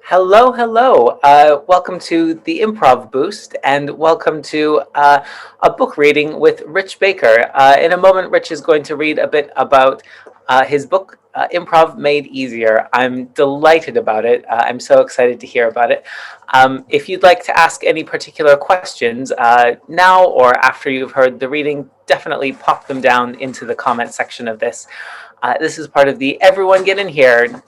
Hello, hello. Welcome to the Improv Boost, and welcome to a book reading with Rich Baker. In a moment, Rich is going to read a bit about his book, Improv Made Easier. I'm delighted about it. I'm so excited to hear about it. If you'd like to ask any particular questions now or after you've heard the reading, definitely pop them down into the comment section of this. This is part of the Everyone Get In Here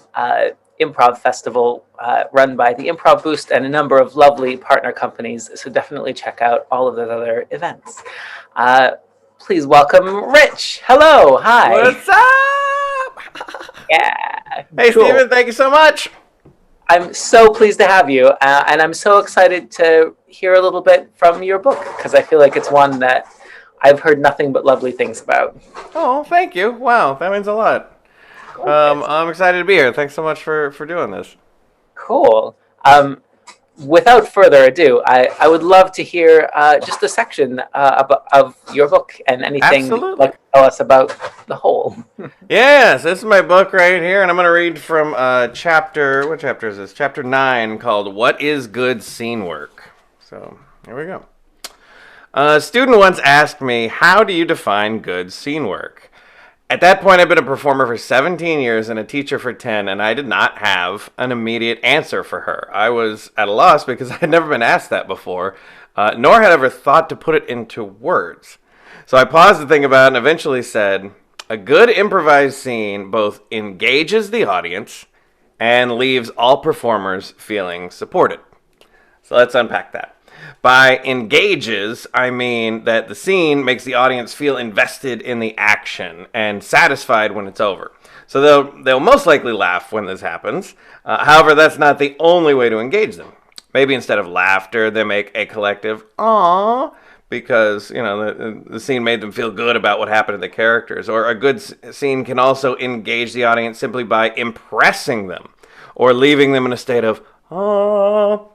improv festival run by the Improv Boost and a number of lovely partner companies. So definitely check out all of those other events. Please welcome Rich. Hello. Hi. What's up? Yeah. Hey, Cool. Steven, thank you so much. I'm so pleased to have you. And I'm so excited to hear a little bit from your book because I feel like it's one that I've heard nothing but lovely things about. Oh, thank you. Wow, that means a lot. I'm excited to be here. Thanks so much for doing this. Cool. Without further ado, I would love to hear just a section of your book and anything you'd Absolutely. like to tell us about the whole. Yes, this is my book right here, and I'm going to read from what chapter is this? Chapter 9, called What is Good Scene Work? So, here we go. A student once asked me, how do you define good scene work? At that point, I'd been a performer for 17 years and a teacher for 10, and I did not have an immediate answer for her. I was at a loss because I had never been asked that before, nor had ever thought to put it into words. So I paused to think about it and eventually said, a good improvised scene both engages the audience and leaves all performers feeling supported. So let's unpack that. By engages, I mean that the scene makes the audience feel invested in the action and satisfied when it's over. So they'll most likely laugh when this happens. However, that's not the only way to engage them. Maybe instead of laughter, they make a collective "aww" because the scene made them feel good about what happened to the characters. Or a good scene can also engage the audience simply by impressing them or leaving them in a state of "aww."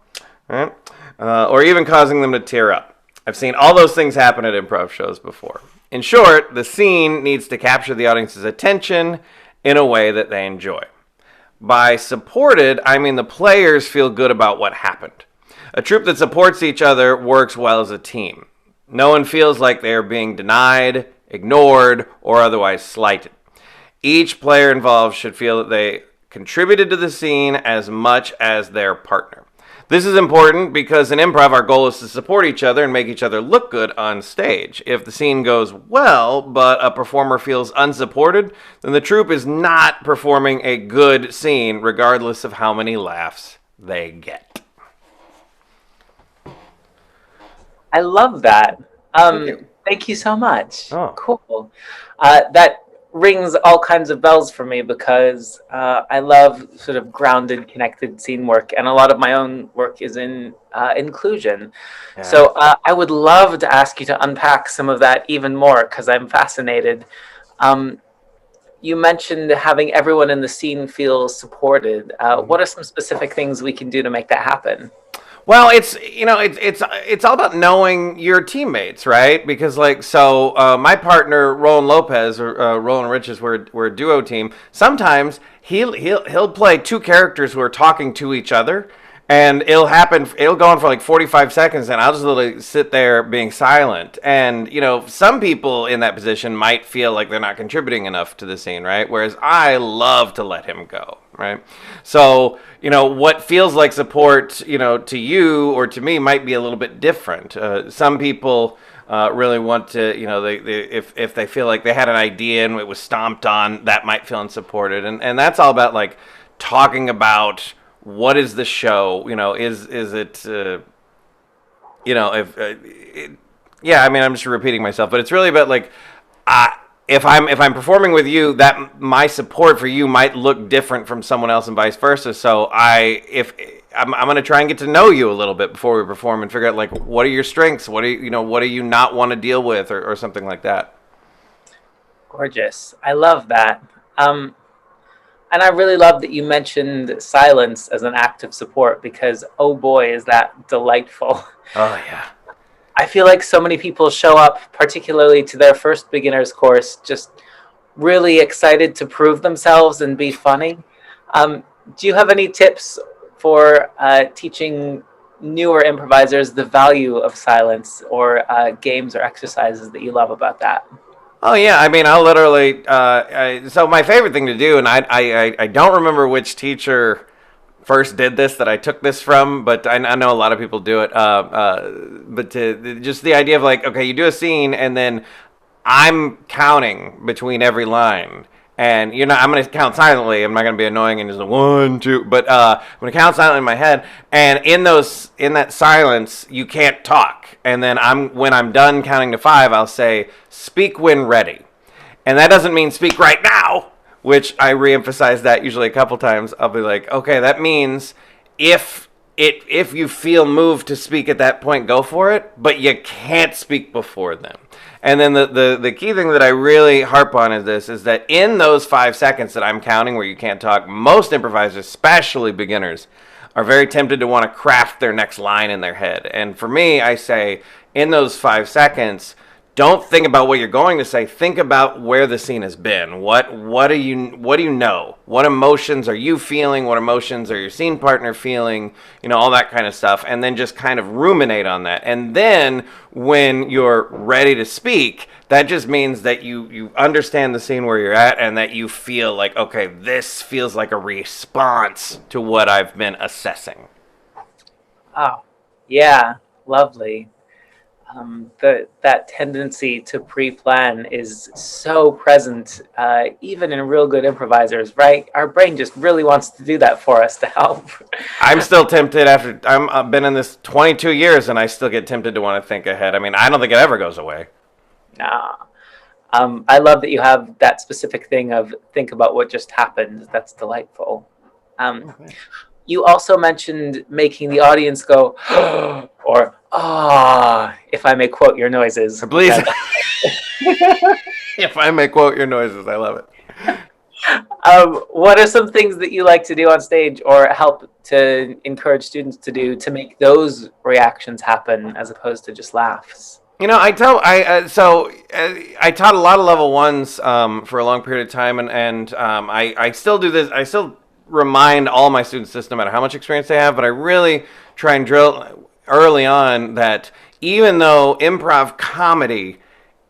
Right? Or even causing them to tear up. I've seen all those things happen at improv shows before. In short, the scene needs to capture the audience's attention in a way that they enjoy. By supported, I mean the players feel good about what happened. A troupe that supports each other works well as a team. No one feels like they are being denied, ignored, or otherwise slighted. Each player involved should feel that they contributed to the scene as much as their partner. This is important because in improv, our goal is to support each other and make each other look good on stage. If the scene goes well, but a performer feels unsupported, then the troupe is not performing a good scene, regardless of how many laughs they get. I love that. Thank you. Thank you so much. Oh. Cool. That rings all kinds of bells for me because I love sort of grounded, connected scene work, and a lot of my own work is in inclusion. Yeah. So I would love to ask you to unpack some of that even more because I'm fascinated. You mentioned having everyone in the scene feel supported. What are some specific things we can do to make that happen? Well, it's all about knowing your teammates, right? Because my partner Roland Lopez, or Roland Riches, we're a duo team. Sometimes he'll play two characters who are talking to each other, and it'll go on for like 45 seconds, and I'll just literally sit there being silent. And some people in that position might feel like they're not contributing enough to the scene, right? Whereas I love to let him go. Right. So, what feels like support, to you or to me might be a little bit different. Some people really want to, if they feel like they had an idea and it was stomped on, that might feel unsupported. And that's all about like talking about what is the show, is it, yeah, I mean, I'm just repeating myself, but it's really about like, if I'm performing with you, that my support for you might look different from someone else and vice versa. So I'm going to try and get to know you a little bit before we perform and figure out like what are your strengths, what do you not want to deal with, or something like that. Gorgeous. I love that. And I really love that you mentioned silence as an act of support because, oh boy, is that delightful. Oh, yeah. I feel like so many people show up, particularly to their first beginner's course, just really excited to prove themselves and be funny. Do you have any tips for teaching newer improvisers the value of silence, or games or exercises that you love about that? Oh yeah, I mean, I'll literally. So my favorite thing to do, and I don't remember which teacher first did this that I took this from, but I know a lot of people do it. But just the idea of like, okay, you do a scene, and then I'm counting between every line. And I'm going to count silently. I'm not going to be annoying and just like, 1, 2. But I'm going to count silently in my head. And in that silence, you can't talk. And then when I'm done counting to 5, I'll say, "Speak when ready." And that doesn't mean speak right now, which I reemphasize that usually a couple times. I'll be like, okay, that means if you feel moved to speak at that point, go for it, but you can't speak before then. And then the key thing that I really harp on is that in those 5 seconds that I'm counting where you can't talk, most improvisers, especially beginners, are very tempted to want to craft their next line in their head. And for me, I say, in those 5 seconds, don't think about what you're going to say. Think about where the scene has been. What do you know? What emotions are you feeling? What emotions are your scene partner feeling? All that kind of stuff. And then just kind of ruminate on that. And then when you're ready to speak, that just means that you understand the scene where you're at, and that you feel like, okay, this feels like a response to what I've been assessing. Oh, yeah, lovely. That tendency to pre-plan is so present, even in real good improvisers, right? Our brain just really wants to do that for us to help. I'm still tempted after I've been in this 22 years, and I still get tempted to want to think ahead. I mean, I don't think it ever goes away. Nah. I love that you have that specific thing of think about what just happened. That's delightful. Okay. You also mentioned making the audience go, or ah, if I may quote your noises. Please, if I may quote your noises, I love it. What are some things that you like to do on stage, or help to encourage students to do, to make those reactions happen as opposed to just laughs? I taught a lot of level ones for a long period of time, and I still do this. I still remind all my students this, no matter how much experience they have. But I really try and drill early on that even though improv comedy,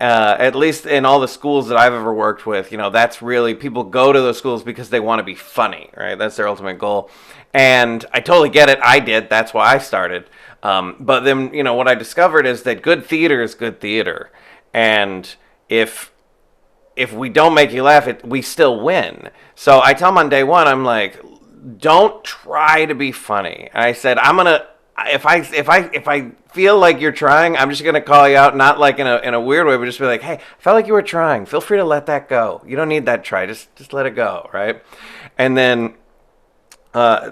at least in all the schools that I've ever worked with, that's really, people go to those schools because they want to be funny, right? That's their ultimate goal. And I totally get it. I did. That's why I started. But then, what I discovered is that good theater is good theater. And if we don't make you laugh, we still win. So I tell them on day one, I'm like, don't try to be funny. I said, if I feel like you're trying, I'm just gonna call you out, not like in a weird way, but just be like, hey, I felt like you were trying. Feel free to let that go. You don't need that try. Just let it go, right? And then I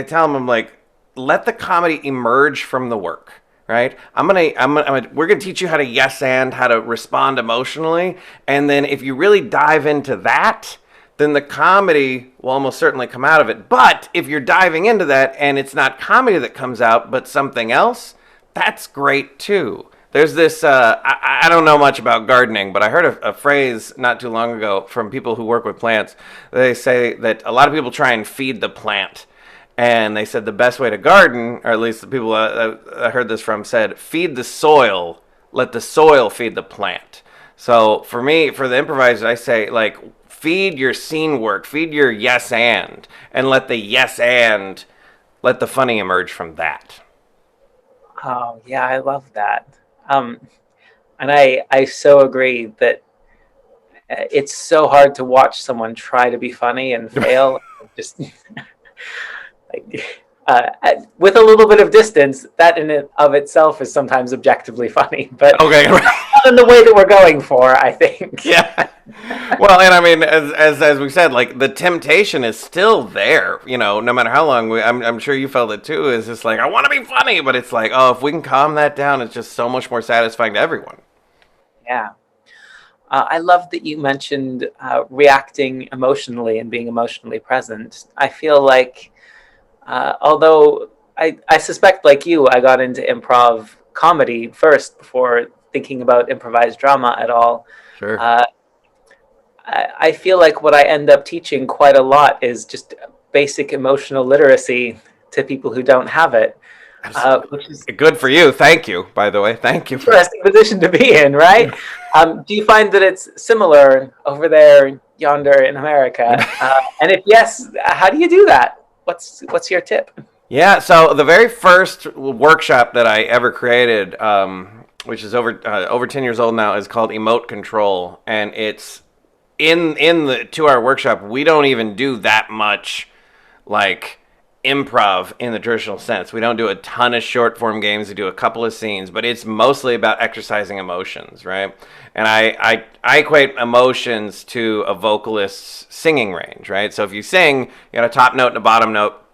tell them, I'm like, let the comedy emerge from the work, right? We're gonna teach you how to yes and how to respond emotionally, and then if you really dive into that, then the comedy will almost certainly come out of it. But if you're diving into that and it's not comedy that comes out, but something else, that's great too. There's this, I don't know much about gardening, but I heard a phrase not too long ago from people who work with plants. They say that a lot of people try and feed the plant. And they said the best way to garden, or at least the people I heard this from said, feed the soil, let the soil feed the plant. So for me, for the improvisers, I say, like, feed your scene work, feed your yes and let the yes and, let the funny emerge from that. Oh, yeah, I love that. And I so agree that it's so hard to watch someone try to be funny and fail. Just like, with a little bit of distance, that in it of itself is sometimes objectively funny, but Okay. not in the way that we're going for, I think. Yeah. Well, and I mean, as we said, like, the temptation is still there. No matter how long I'm sure you felt it too. Is just like, I want to be funny, but it's like, oh, if we can calm that down, it's just so much more satisfying to everyone. Yeah. I love that you mentioned reacting emotionally and being emotionally present. I feel like, although I suspect, like you, I got into improv comedy first before thinking about improvised drama at all. Sure. I feel like what I end up teaching quite a lot is just basic emotional literacy to people who don't have it, which is Good for you. Thank you, by the way. Thank you an for that. interesting position to be in, right? Do you find that it's similar over there yonder in America? And if yes, how do you do that? What's your tip? Yeah, so the very first workshop that I ever created, which is over 10 years old now, is called Emote Control, and it's in the 2 hour workshop. We don't even do that much like improv in the traditional sense. We don't do a ton of short form games. We do a couple of scenes, but it's mostly about exercising emotions, right? And I equate emotions to a vocalist's singing range, right? So if you sing, you got a top note and a bottom note.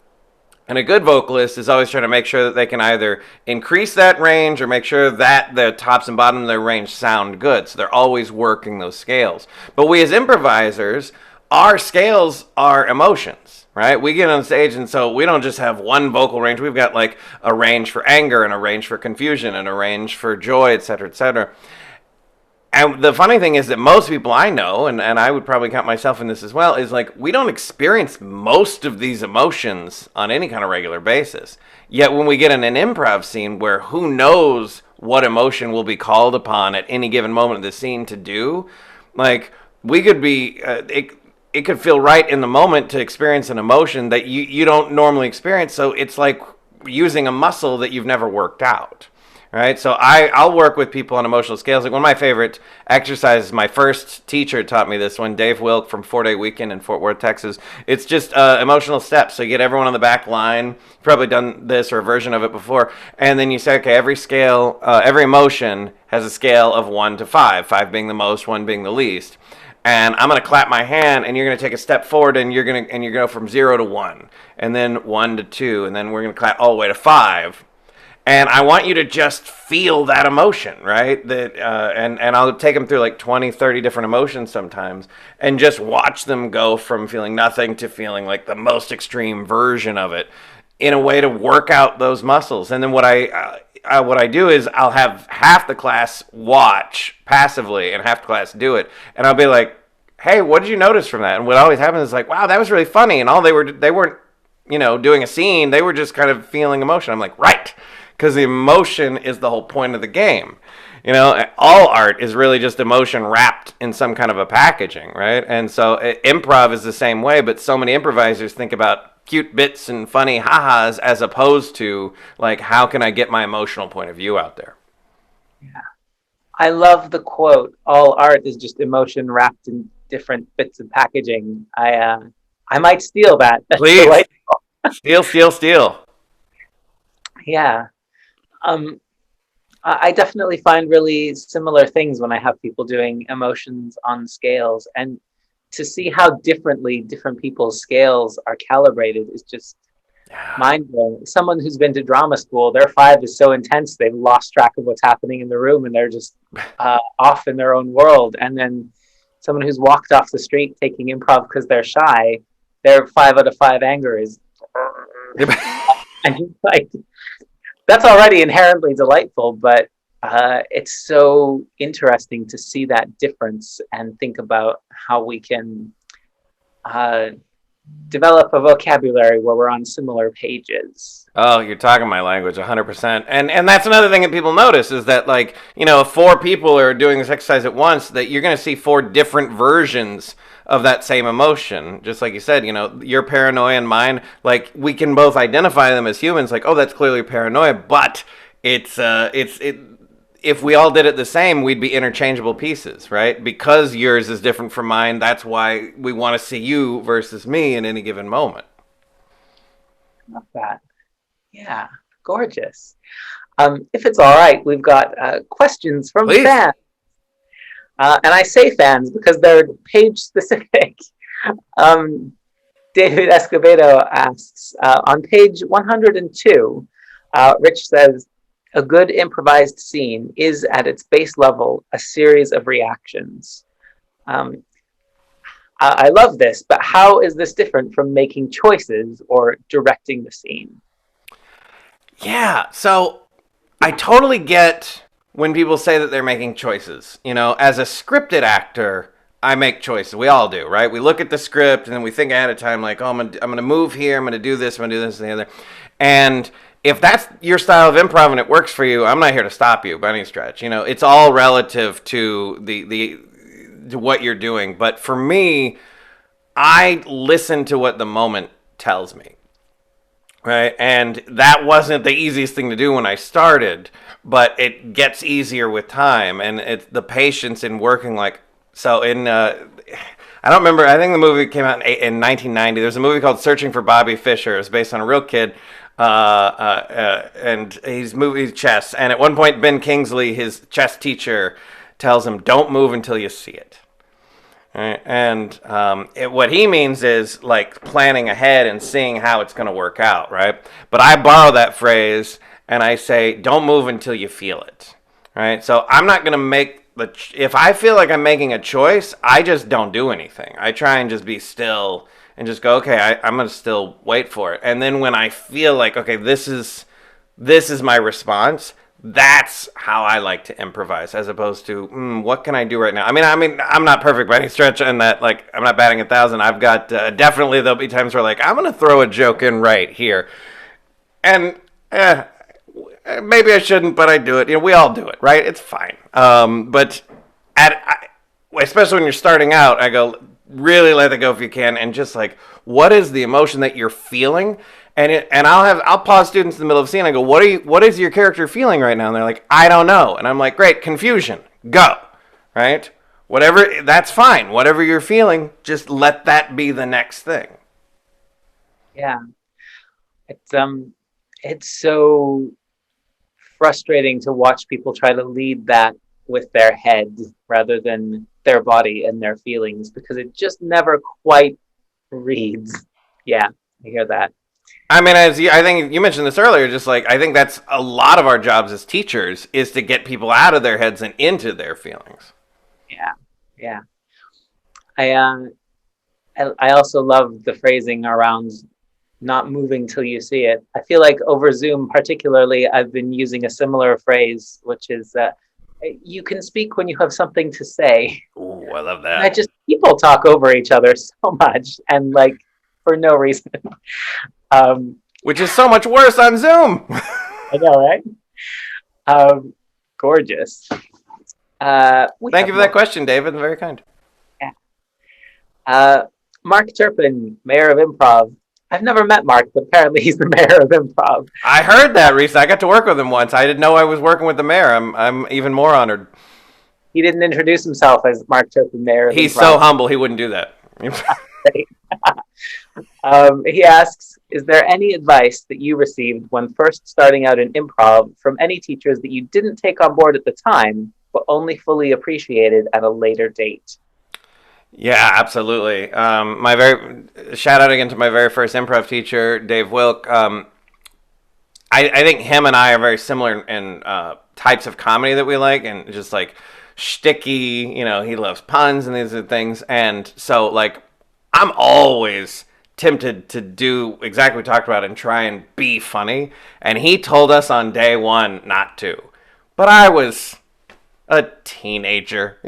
And a good vocalist is always trying to make sure that they can either increase that range or make sure that the tops and bottom of their range sound good. So they're always working those scales. But we as improvisers, our scales are emotions, right? We get on stage and so we don't just have one vocal range. We've got like a range for anger and a range for confusion and a range for joy, et cetera, et cetera. And the funny thing is that most people I know, and I would probably count myself in this as well, is like we don't experience most of these emotions on any kind of regular basis. Yet when we get in an improv scene where who knows what emotion will be called upon at any given moment of the scene to do, like we could be, it could feel right in the moment to experience an emotion that you don't normally experience. So it's like using a muscle that you've never worked out. Right, so I'll work with people on emotional scales. Like one of my favorite exercises, my first teacher taught me this one, Dave Wilk from 4-Day Weekend in Fort Worth, Texas. It's just emotional steps. So you get everyone on the back line. You've probably done this or a version of it before. And then you say, okay, every scale, every emotion has a scale of 1 to 5, 5 being the most, 1 being the least. And I'm going to clap my hand, and you're going to take a step forward, and you're going to go from 0 to 1, and then 1 to 2, and then we're going to clap all the way to 5. And I want you to just feel that emotion, right? And I'll take them through like 20, 30 different emotions sometimes and just watch them go from feeling nothing to feeling like the most extreme version of it in a way to work out those muscles. And then what I do is I'll have half the class watch passively and half the class do it. And I'll be like, hey, what did you notice from that? And what always happens is like, wow, that was really funny. And all they weren't, doing a scene. They were just kind of feeling emotion. I'm like, right. Because the emotion is the whole point of the game. All art is really just emotion wrapped in some kind of a packaging, right? And so improv is the same way, but so many improvisers think about cute bits and funny ha-has as opposed to, like, how can I get my emotional point of view out there? Yeah. I love the quote, all art is just emotion wrapped in different bits of packaging. I might steal that. That's Please. Delightful. Steal. Yeah. I definitely find really similar things when I have people doing emotions on scales, and to see how differently different people's scales are calibrated is just mind blowing. Someone who's been to drama school, their 5 is so intense they've lost track of what's happening in the room and they're just off in their own world. And then someone who's walked off the street taking improv because they're shy, their 5 out of 5 anger is and like that's already inherently delightful, but it's so interesting to see that difference and think about how we can develop a vocabulary where we're on similar pages. Oh, you're talking my language 100%. And that's another thing that people notice is that, like, if 4 people are doing this exercise at once, that you're going to see 4 different versions of that same emotion. Just like you said, your paranoia and mine, like, we can both identify them as humans, like, oh, that's clearly paranoia, but if we all did it the same, we'd be interchangeable pieces, right? Because yours is different from mine, that's why we want to see you versus me in any given moment. Love that. Yeah, gorgeous. If it's all right, we've got questions from Please. fans. And I say fans because they're page specific. David Escobedo asks, on page 102, Rich says, a good improvised scene is at its base level a series of reactions. I love this, but how is this different from making choices or directing the scene? Yeah, so I totally get when people say that they're making choices. As a scripted actor, I make choices. We all do, right? We look at the script and then we think ahead of time, like, oh, I'm gonna move here, I'm gonna do this, I'm gonna do this and the other. And if that's your style of improv and it works for you, I'm not here to stop you by any stretch. It's all relative to to what you're doing. But for me, I listen to what the moment tells me. Right. And that wasn't the easiest thing to do when I started, but it gets easier with time. And it's the patience in working I don't remember. I think the movie came out in 1990. There's a movie called Searching for Bobby Fischer. It's based on a real kid. And he's moving chess. And at one point, Ben Kingsley, his chess teacher, tells him, "Don't move until you see it." Right? And what he means is like planning ahead and seeing how it's going to work out, right? But I borrow that phrase and I say, don't move until you feel it, right? So I'm not going to make if I feel like I'm making a choice, I just don't do anything. I try and just be still and just go, okay, I'm going to still wait for it. And then when I feel like, okay, this is my response, that's how I like to improvise, as opposed to what can I do right now. I mean, I'm not perfect by any stretch, and that like I'm not batting 1,000. I've got definitely there'll be times where like I'm gonna throw a joke in right here, and maybe I shouldn't, but I do it. We all do it, right? It's fine. But especially when you're starting out, I go really let it go if you can, and just like what is the emotion that you're feeling. And I'll pause students in the middle of the scene. I go, what is your character feeling right now? And they're like, I don't know. And I'm like, great, confusion, go, right? Whatever, that's fine. Whatever you're feeling, just let that be the next thing. Yeah, it's so frustrating to watch people try to lead that with their head rather than their body and their feelings, because it just never quite reads. Yeah, I hear that. I mean, I think you mentioned this earlier, just like I think that's a lot of our jobs as teachers is to get people out of their heads and into their feelings. Yeah, yeah. I also love the phrasing around not moving till you see it. I feel like over Zoom, particularly, I've been using a similar phrase, which is you can speak when you have something to say. Ooh, I love And I that. just people talk over each other so much and like for no reason. Um, Which is so much worse on Zoom. I know, right? Gorgeous. Thank you for that question, David. Very kind. Yeah. Mark Turpin, mayor of Improv. I've never met Mark, but apparently he's the mayor of Improv. I heard that recently. I got to work with him once. I didn't know I was working with the mayor. I'm even more honored. He didn't introduce himself as Mark Turpin, mayor of He's Improv. so humble. He wouldn't do that. He asks, is there any advice that you received when first starting out in improv from any teachers that you didn't take on board at the time, but only fully appreciated at a later date? Yeah, absolutely. My very shout out again to my very first improv teacher, Dave Wilk. I think him and I are very similar in types of comedy that we like, and just like shticky. He loves puns and these are things, and so like I'm always tempted to do exactly what we talked about and try and be funny. And he told us on day one not to, but I was a teenager,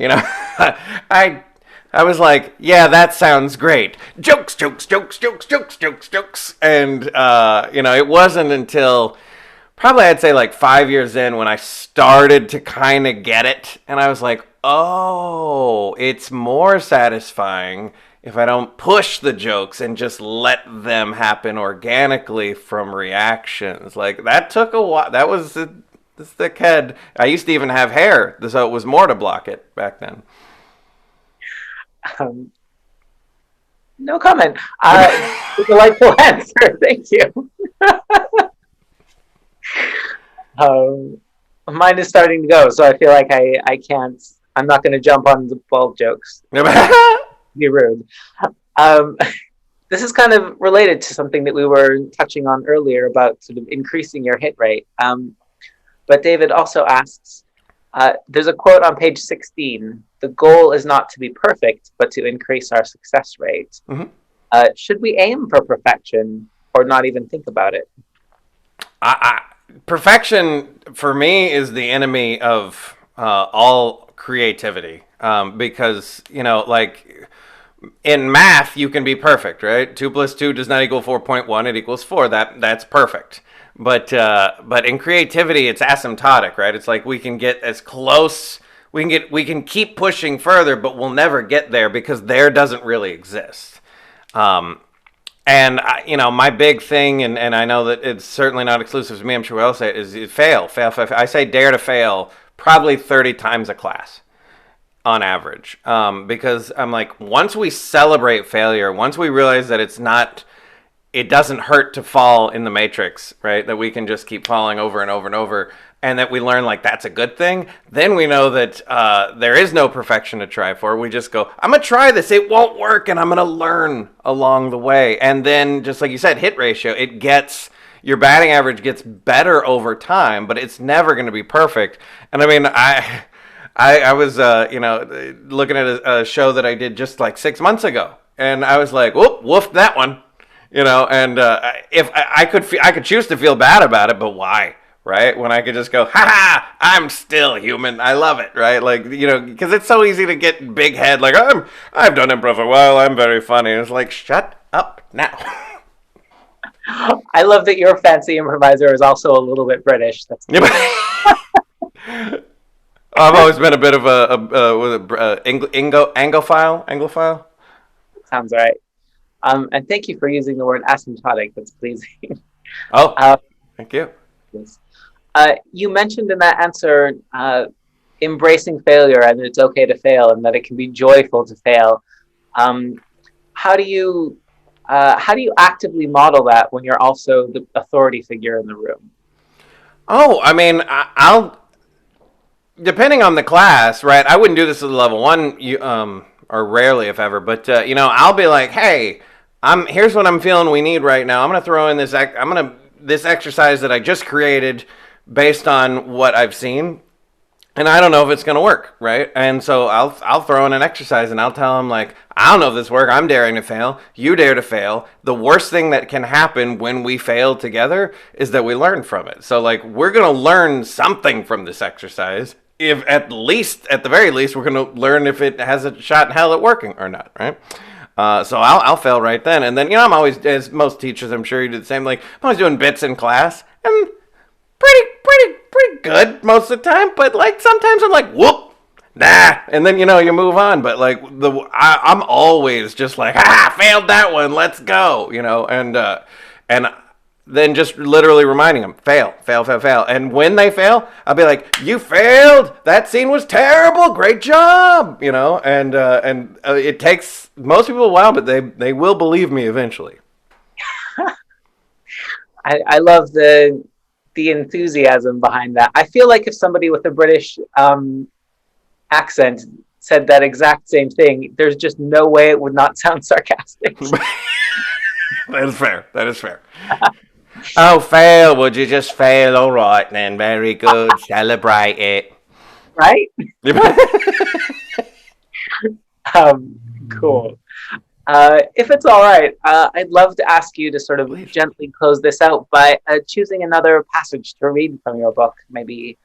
I was like, yeah, that sounds great. Jokes, jokes, jokes, jokes, jokes, jokes, jokes. And, it wasn't until probably I'd say like 5 years in when I started to kind of get it. And I was like, oh, it's more satisfying if I don't push the jokes and just let them happen organically from reactions. Like that took a while. That was this thick head. I used to even have hair, so it was more to block it back then. No comment. Delightful answer. Thank you. Mine is starting to go, so I feel like I can't. I'm not going to jump on the bald jokes. Be rude. This is kind of related to something that we were touching on earlier about sort of increasing your hit rate. But David also asks, there's a quote on page 16. The goal is not to be perfect, but to increase our success rate. Mm-hmm. Should we aim for perfection or not even think about it? Perfection for me is the enemy of all creativity. because like in math you can be perfect, right? 2 plus 2 does not equal 4.1; it equals 4. That's perfect. But in creativity, it's asymptotic, right? It's like we can get as close. We can keep pushing further, but we'll never get there because there doesn't really exist. Um, and my big thing, and I know that it's certainly not exclusive to me. I'm sure I'll say it is fail, fail, fail, fail. I say dare to fail probably 30 times a class on average, because I'm like, once we celebrate failure, once we realize that it doesn't hurt to fall in the matrix, right? That we can just keep falling over and over and over, and that we learn like that's a good thing. Then we know that there is no perfection to try for. We just go, I'm gonna try this. It won't work, and I'm gonna learn along the way. And then, just like you said, hit ratio. Your batting average gets better over time, but it's never going to be perfect. And I mean, I was looking at a show that I did just like 6 months ago, and I was like, whoop, woofed that one. And if I could choose to feel bad about it, but why, right? When I could just go, ha ha, I'm still human. I love it, right? Like, because it's so easy to get big head, like I've done improv for a while, I'm very funny. And it's like, shut up now. I love that your fancy improviser is also a little bit British. That's I've always been a bit of a Anglophile. sounds right. And thank you for using the word asymptotic. That's pleasing. Oh, thank you. Yes. You mentioned in that answer embracing failure, and it's okay to fail, and that it can be joyful to fail. How do you actively model that when you're also the authority figure in the room? Oh, I mean, I'll depending on the class, right? I wouldn't do this at level one, or rarely, if ever. But I'll be like, hey, here's what I'm feeling we need right now. I'm gonna throw in this exercise that I just created based on what I've seen, and I don't know if it's gonna work, right? And so I'll throw in an exercise and I'll tell them like, I don't know if this works. I'm daring to fail. You dare to fail. The worst thing that can happen when we fail together is that we learn from it. So like, we're gonna learn something from this exercise. If at the very least, we're gonna learn if it has a shot in hell at working or not, right? So I'll fail right then, and then I'm always, as most teachers, I'm sure you do the same. Like, I'm always doing bits in class, and pretty good most of the time. But like sometimes I'm like, whoop, nah, and then you move on. But like I'm always just like, failed that one, let's go, and then just literally reminding them, fail, fail, fail, fail. And when they fail, I'll be like, you failed. That scene was terrible. Great job. And it takes most people a while, but they will believe me eventually. I love the enthusiasm behind that. I feel like if somebody with a British accent said that exact same thing, there's just no way it would not sound sarcastic. That is fair. Oh, fail. Would you just fail? All right, then. Very good. Celebrate it. Right? Cool. If it's all right, I'd love to ask you to sort of gently close this out by choosing another passage to read from your book, maybe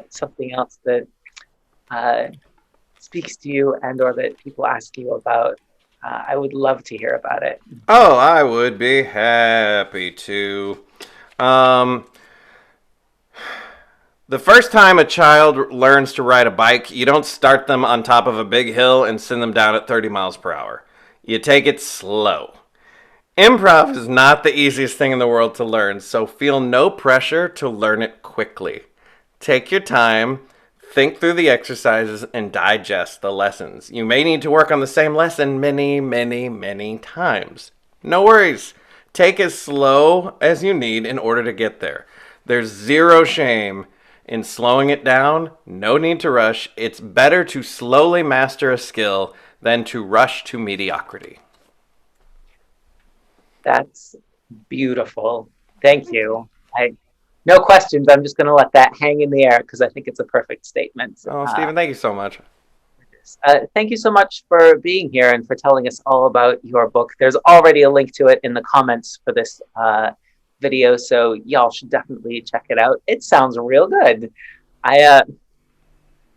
something else that speaks to you and or that people ask you about. I would love to hear about it. Oh, I would be happy to. The first time a child learns to ride a bike, you don't start them on top of a big hill and send them down at 30 miles per hour. You take it slow. Improv is not the easiest thing in the world to learn, so feel no pressure to learn it quickly. Take your time, think through the exercises, and digest the lessons. You may need to work on the same lesson many, many, many times. No worries. Take as slow as you need in order to get there. There's zero shame in slowing it down. No need to rush. It's better to slowly master a skill than to rush to mediocrity. That's beautiful. Thank you. No questions. I'm just going to let that hang in the air because I think it's a perfect statement. Oh, Stephen, thank you so much. Thank you so much for being here and for telling us all about your book. There's already a link to it in the comments for this video, so y'all should definitely check it out. It sounds real good.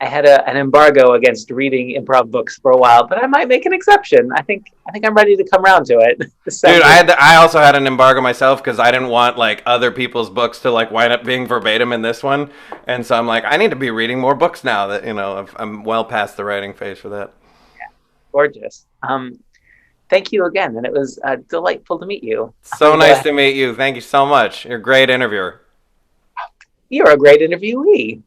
I had an embargo against reading improv books for a while, but I might make an exception. I think I'm ready to come around to it. This Dude, sounds like I also had an embargo myself because I didn't want like other people's books to like wind up being verbatim in this one, and so I'm like, I need to be reading more books now that I'm well past the writing phase for that. gorgeous. Thank you again, and it was delightful to meet you. I'm So going to go nice ahead. to meet you. Thank you so much. You're a great interviewer. You're a great interviewee.